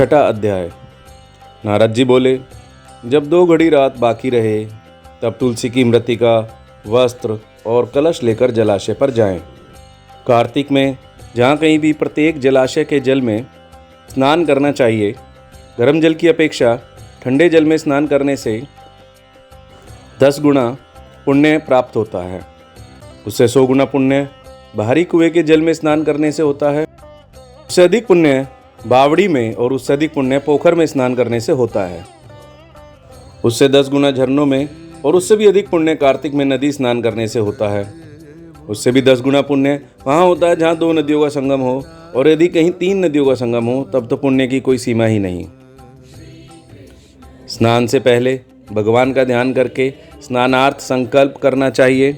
छठा अध्याय। नारद जी बोले, जब 2 घड़ी रात बाकी रहे तब तुलसी की मृतिका, वस्त्र और कलश लेकर जलाशय पर जाएं। कार्तिक में जहाँ कहीं भी प्रत्येक जलाशय के जल में स्नान करना चाहिए। गर्म जल की अपेक्षा ठंडे जल में स्नान करने से 10 गुना पुण्य प्राप्त होता है। उससे 100 गुना पुण्य बाहरी कुएं के जल में स्नान करने से होता है। उससे अधिक पुण्य बावड़ी में और उससे अधिक पुण्य पोखर में स्नान करने से होता है। उससे 10 गुना झरनों में और उससे भी अधिक पुण्य कार्तिक में नदी स्नान करने से होता है। उससे भी 10 गुना पुण्य वहाँ होता है जहाँ 2 नदियों का संगम हो, और यदि कहीं 3 नदियों का संगम हो तब तो पुण्य की कोई सीमा ही नहीं। स्नान से पहले भगवान का ध्यान करके स्नानार्थ संकल्प करना चाहिए।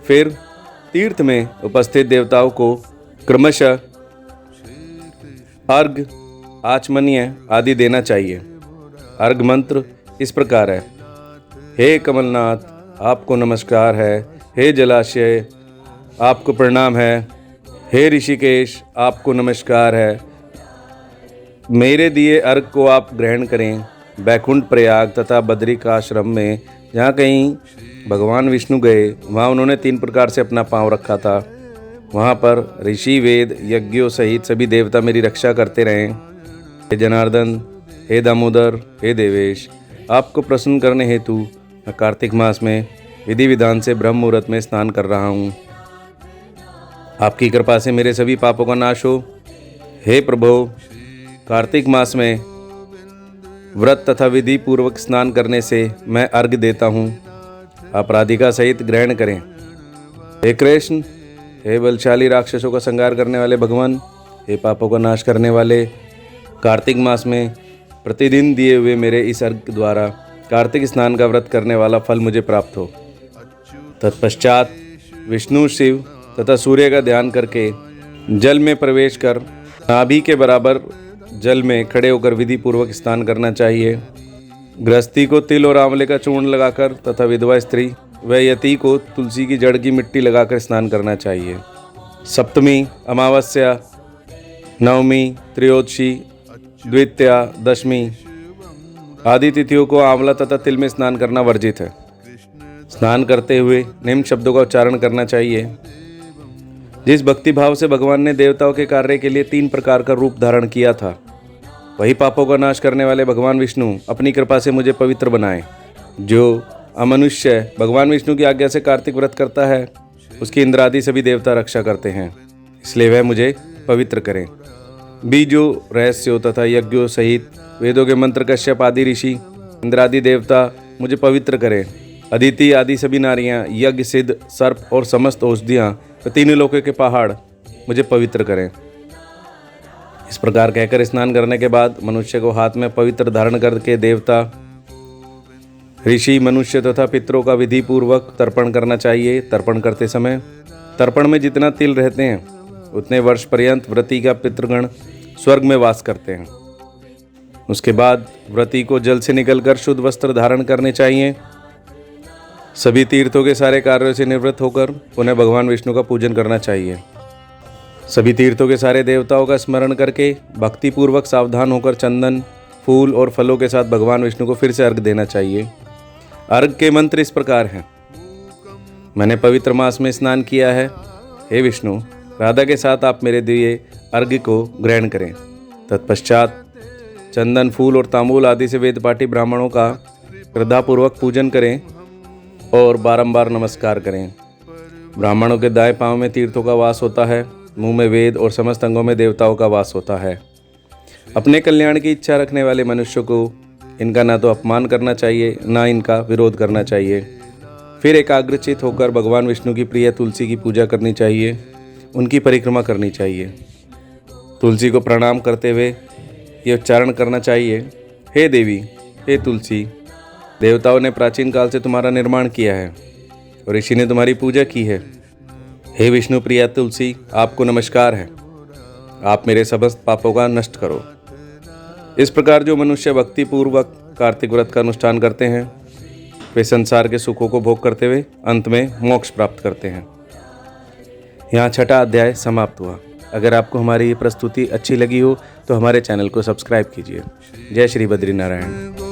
फिर तीर्थ में उपस्थित देवताओं को क्रमशः अर्घ, आचमनीय आदि देना चाहिए। अर्घ मंत्र इस प्रकार है: हे कमलनाथ, आपको नमस्कार है। हे जलाशय, आपको प्रणाम है। हे ऋषिकेश, आपको नमस्कार है। मेरे दिए अर्घ को आप ग्रहण करें। बैकुंठ, प्रयाग तथा बद्रिकाश्रम में जहाँ कहीं भगवान विष्णु गए वहाँ उन्होंने 3 प्रकार से अपना पांव रखा था। वहाँ पर ऋषि, वेद, यज्ञों सहित सभी देवता मेरी रक्षा करते रहें। हे जनार्दन, हे दामोदर, हे देवेश, आपको प्रसन्न करने हेतु मैं कार्तिक मास में विधि विधान से ब्रह्म मुहूर्त में स्नान कर रहा हूँ। आपकी कृपा से मेरे सभी पापों का नाश हो। हे प्रभु, कार्तिक मास में व्रत तथा विधि पूर्वक स्नान करने से मैं अर्घ्य देता हूँ। आप राधिका सहित ग्रहण करें। हे कृष्ण, हे बलशाली राक्षसों का संहार करने वाले भगवान, हे पापों का नाश करने वाले, कार्तिक मास में प्रतिदिन दिए हुए मेरे इस अर्घ्य द्वारा कार्तिक स्नान का व्रत करने वाला फल मुझे प्राप्त हो। तत्पश्चात विष्णु, शिव तथा सूर्य का ध्यान करके जल में प्रवेश कर नाभि के बराबर जल में खड़े होकर विधि पूर्वक स्नान करना चाहिए। गृहस्थी को तिल और आंवले का चूर्ण लगाकर तथा विधवा स्त्री व यति को तुलसी की जड़ की मिट्टी लगाकर स्नान करना चाहिए। सप्तमी, अमावस्या, नवमी, त्रयोदशी, द्वितीया, दशमी आदि तिथियों को आंवला तथा तिल में स्नान करना वर्जित है। स्नान करते हुए निम्न शब्दों का उच्चारण करना चाहिए: जिस भक्ति भाव से भगवान ने देवताओं के कार्य के लिए 3 प्रकार का रूप धारण किया था, वही पापों का नाश करने वाले भगवान विष्णु अपनी कृपा से मुझे पवित्र बनाए। जो अमनुष्य भगवान विष्णु की आज्ञा से कार्तिक व्रत करता है, उसकी इंद्र आदि सभी देवता रक्षा करते हैं, इसलिए वह मुझे पवित्र करें। बीजों, रहस्यों तथा यज्ञों सहित वेदों के मंत्र कश्यप आदि ऋषि, इंद्रादि देवता मुझे पवित्र करें। अदिति आदि सभी नारियां, यज्ञ, सिद्ध, सर्प और समस्त औषधियाँ व 3 लोकों के पहाड़ मुझे पवित्र करें। इस प्रकार कहकर स्नान करने के बाद मनुष्य को हाथ में पवित्र धारण करके देवता, ऋषि, मनुष्य तथा पितरों का विधि पूर्वक तर्पण करना चाहिए। तर्पण करते समय तर्पण में जितना तिल रहते हैं उतने वर्ष पर्यंत व्रती का पितृगण स्वर्ग में वास करते हैं। उसके बाद व्रती को जल से निकलकर शुद्ध वस्त्र धारण करने चाहिए। सभी तीर्थों के सारे कार्यों से निवृत्त होकर उन्हें भगवान विष्णु का पूजन करना चाहिए। सभी तीर्थों के सारे देवताओं का स्मरण करके भक्तिपूर्वक सावधान होकर चंदन, फूल और फलों के साथ भगवान विष्णु को फिर से अर्घ देना चाहिए। अर्घ के मंत्र इस प्रकार हैं: मैंने पवित्र मास में स्नान किया है। हे विष्णु, राधा के साथ आप मेरे दिए अर्घ्य को ग्रहण करें। तत्पश्चात चंदन, फूल और तांबूल आदि से वेदपाठी ब्राह्मणों का श्रद्धापूर्वक पूजन करें और बारंबार नमस्कार करें। ब्राह्मणों के दाएं पांव में तीर्थों का वास होता है, मुंह में वेद और समस्त अंगों में देवताओं का वास होता है। अपने कल्याण की इच्छा रखने वाले मनुष्यों को इनका ना तो अपमान करना चाहिए, ना इनका विरोध करना चाहिए। फिर एकाग्रचित होकर भगवान विष्णु की प्रिय तुलसी की पूजा करनी चाहिए, उनकी परिक्रमा करनी चाहिए। तुलसी को प्रणाम करते हुए ये उच्चारण करना चाहिए: हे देवी, हे तुलसी, देवताओं ने प्राचीन काल से तुम्हारा निर्माण किया है और ऋषि ने तुम्हारी पूजा की है। हे विष्णु प्रिया तुलसी, आपको नमस्कार है। आप मेरे समस्त पापों का नष्ट करो। इस प्रकार जो मनुष्य भक्ति पूर्वक कार्तिक व्रत का अनुष्ठान करते हैं, वे संसार के सुखों को भोग करते हुए अंत में मोक्ष प्राप्त करते हैं। यहाँ छठा अध्याय समाप्त हुआ। अगर आपको हमारी ये प्रस्तुति अच्छी लगी हो तो हमारे चैनल को सब्सक्राइब कीजिए। जय श्री बद्री नारायण।